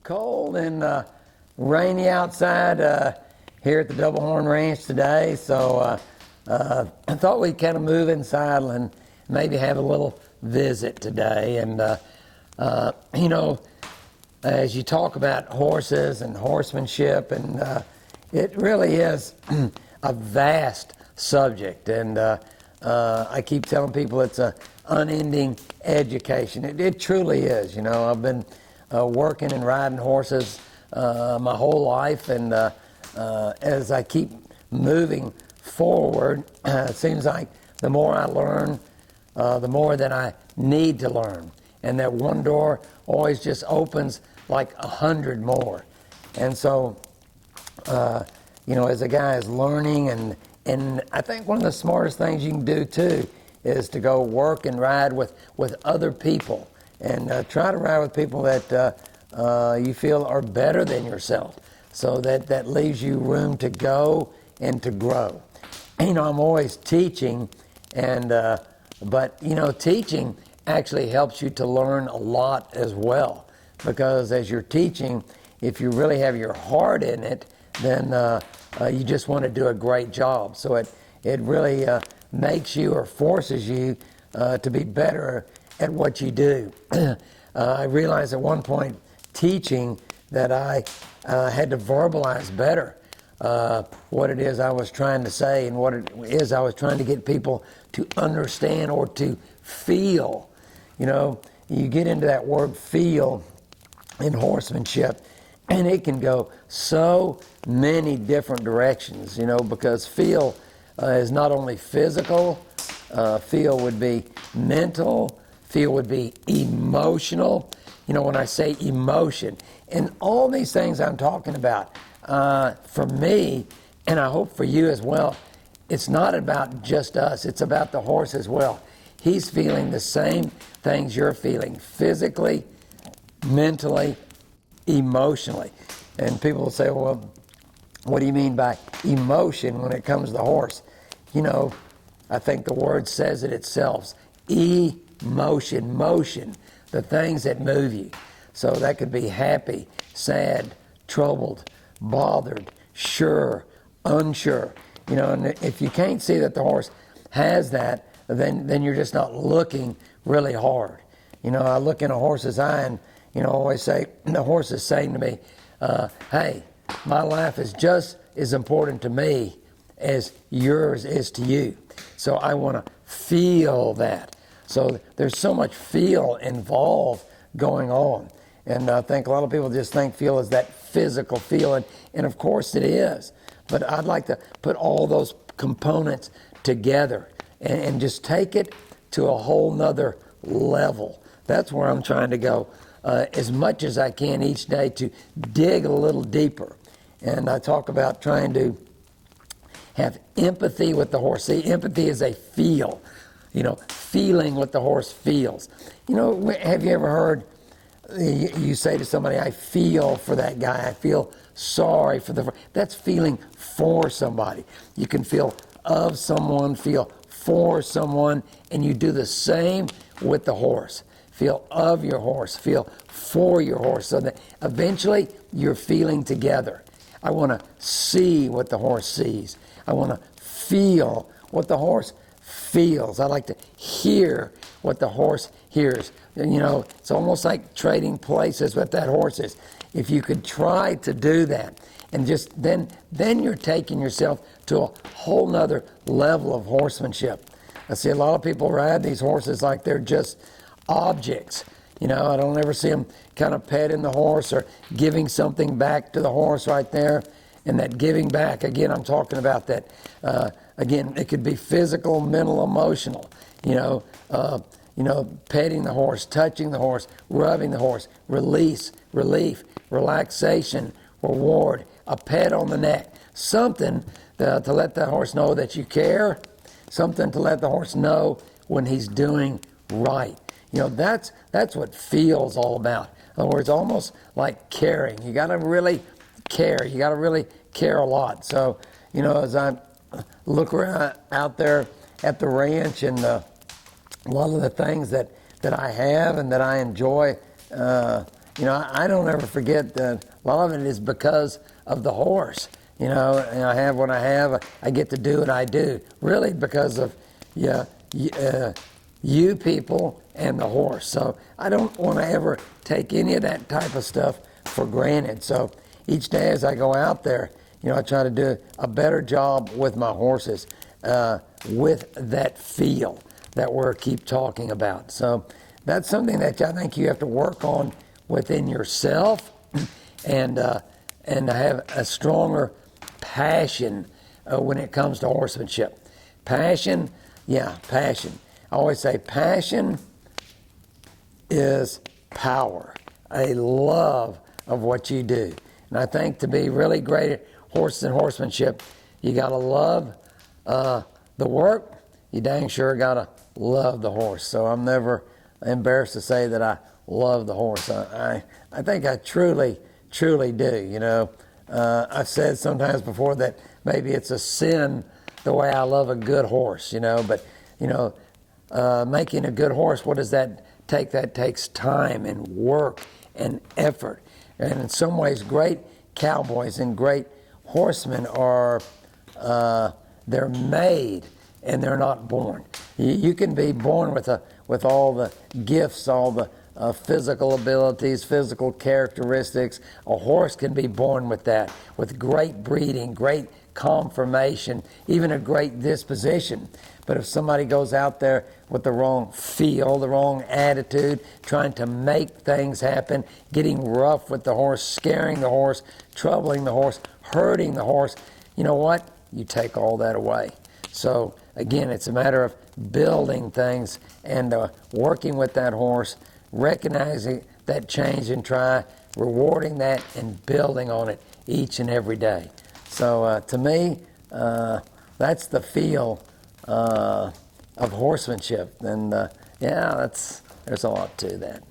Cold and rainy outside here at the Double Horn Ranch today, so I thought we'd kind of move inside and maybe have a little visit today. And you know, as you talk about horses and horsemanship, and it really is a vast subject, and I keep telling people it's a unending education. It truly is. You know, I've been working and riding horses my whole life, and as I keep moving forward, it seems like the more I learn, the more that I need to learn, and that one door always just opens like 100 more. And so, you know, as a guy is learning, and I think one of the smartest things you can do too is to go work and ride with other people, and try to ride with people that you feel are better than yourself, so that leaves you room to go and to grow. You know, I'm always teaching, and but you know, teaching actually helps you to learn a lot as well, because as you're teaching, if you really have your heart in it, then you just want to do a great job. So it really makes you or forces you to be better at what you do. I realized at one point teaching that I had to verbalize better what it is I was trying to say, and what it is I was trying to get people to understand or to feel. You know, you get into that word feel in horsemanship, and it can go so many different directions, you know, because feel is not only physical, feel would be mental, feel would be emotional. You know, when I say emotion, and all these things I'm talking about, for me, and I hope for you as well, it's not about just us, it's about the horse as well. He's feeling the same things you're feeling, physically, mentally, emotionally. And people will say, well, what do you mean by emotion when it comes to the horse? You know, I think the word says it itself. Emotion, motion, the things that move you. So that could be happy, sad, troubled, bothered, sure, unsure. You know, and if you can't see that the horse has that, then you're just not looking really hard. You know, I look in a horse's eye, and you know, I always say, the horse is saying to me, hey, my life is just as important to me as yours is to you. So I want to feel that. So there's so much feel involved going on. And I think a lot of people just think feel is that physical feeling, and of course it is. But I'd like to put all those components together and just take it to a whole nother level. That's where I'm trying to go. As much as I can each day, to dig a little deeper. And I talk about trying to have empathy with the horse. See, empathy is a feel, you know, feeling what the horse feels. You know, have you ever heard you say to somebody, I feel for that guy, I feel sorry for the... That's feeling for somebody. You can feel of someone, feel for someone, and you do the same with the horse. Feel of your horse, feel for your horse, so that eventually you're feeling together. I want to see what the horse sees. I want to feel what the horse feels. I like to hear what the horse hears. And, you know, it's almost like trading places with that horse is. If you could try to do that, and just then you're taking yourself to a whole nother level of horsemanship. I see a lot of people ride these horses like they're just objects. You know, I don't ever see them kind of petting the horse or giving something back to the horse right there. And that giving back, again, I'm talking about that. Again, it could be physical, mental, emotional. You know, petting the horse, touching the horse, rubbing the horse, release, relief, relaxation, reward, a pet on the neck, something to let the horse know that you care, something to let the horse know when he's doing right. You know, that's what feel's all about. In other words, almost like caring. You got to really care. You got to really care a lot. So, you know, as I look around out there at the ranch, and a lot of the things that I have and that I enjoy I don't ever forget that a lot of it is because of the horse. And I have what I have. I get to do what I do, really because of you people and the horse. So I don't want to ever take any of that type of stuff for granted. So each day as I go out there, I try to do a better job with my horses, with that feel that we keep talking about. So that's something that I think you have to work on within yourself, and have a stronger passion when it comes to horsemanship. Passion. I always say passion is power, a love of what you do. And I think to be really great at horses and horsemanship, you got to love the work. You dang sure got to love the horse. So I'm never embarrassed to say that I love the horse. I think I truly do. I've said sometimes before that maybe it's a sin the way I love a good horse, but making a good horse, what does that take? That takes time and work and effort. And in some ways, great cowboys and great horsemen are, they're made and they're not born. You can be born with all the gifts, all the physical abilities, physical characteristics. A horse can be born with that, with great breeding, great conformation, even a great disposition. But if somebody goes out there with the wrong feel, the wrong attitude, trying to make things happen, getting rough with the horse, scaring the horse, troubling the horse, hurting the horse, you know what? You take all that away. So again, it's a matter of building things and working with that horse, recognizing that change and try rewarding that and building on it each and every day. So to me, that's the feel of horsemanship. And there's a lot to that.